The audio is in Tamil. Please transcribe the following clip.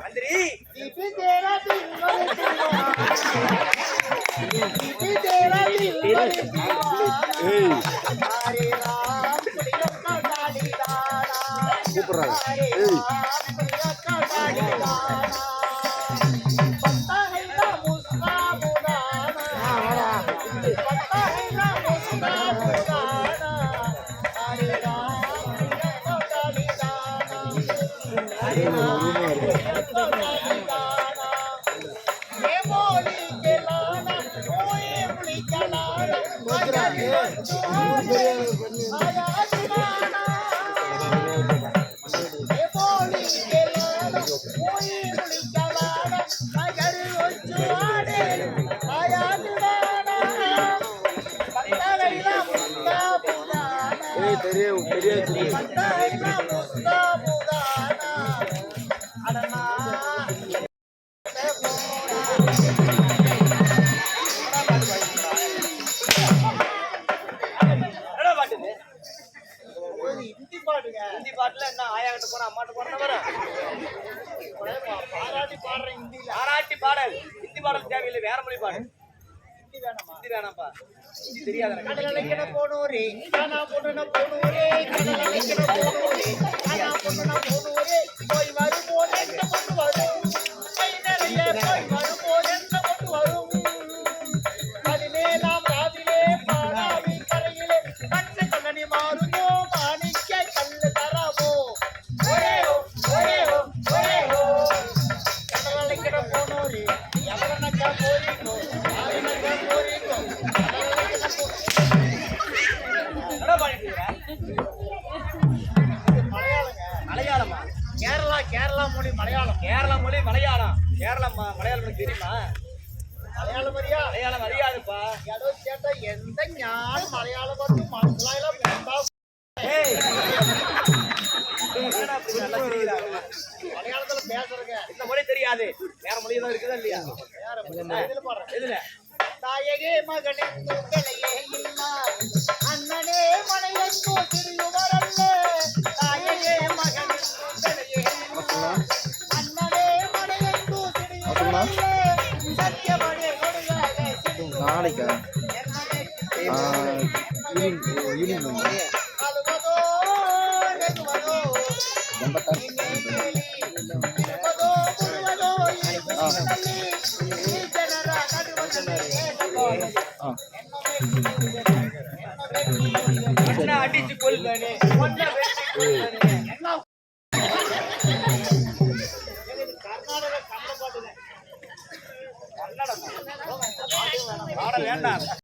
மந்திரி ஹிந்தி பாட்டுல என்ன ஆயாகிட்ட போனா அம்மாட்ட போனா வர பாராட்டி பாடுறேன் பாராட்டி பாடல் ஹிந்தி பாடல் தேவையில்லை வேற மொழி பாடு ஹிந்தி வேணாம்ப்பா ஹிந்தி தெரியாத கடலைக்கிற போனோரே கானா பொண்ணுன போனோரே கடலைக்கிற போனோரே கானா பொண்ணுன போனோரே போய் வரும்போது எந்த பொண்ணு வரும் கை நிறைய போய் வரும்போது எந்த பொண்ணு வரும் அதிலே நாம் ராவிலே பாராவி கரையிலே கண்ணு கண்ணனி மாறுதோ மாணிக்க கல்லு தரவோ ஒரேயோ ஒரேயோ ஒரேயோ கடலைக்கிற போனோரே எவரனக்கா போறீங்கோ யாரனக்கா போறீங்கோ மலையாளமா கேரளா மொழி மலையாளம் கேரளா மொழி மலையாளம் மலையாளம் தெரியுமா மலையாளம் மரியா மலையாளம் அறியாதுப்பா ஏதோ கேட்டா எந்த ஞானம் மலையாளம் வந்து மலையாளம் மலையாளத்துல பேசுறங்க இந்த மொழி தெரியாது வேற மொழி தான் இருக்குதா இல்லையா வேற இதுல பாடுறேன் இதுல தாயகே மகனே தூக்கலையே இல்லா அண்ணனே மனையோ திருயுவரல்ல தாயகே மகனே தூக்கலையே இல்லா அண்ணனே மனையோ திருயுவரல்ல சத்தியமணி கொடுகாலே நாளைக்கு அலுவதோ நெகுவதோ இருப்பதோ முழுவதோ ஜனரா நடுவதோ அடிச்சு கொள்வானே கர்நாடக கன்னட பாட்டு வேண்டாம்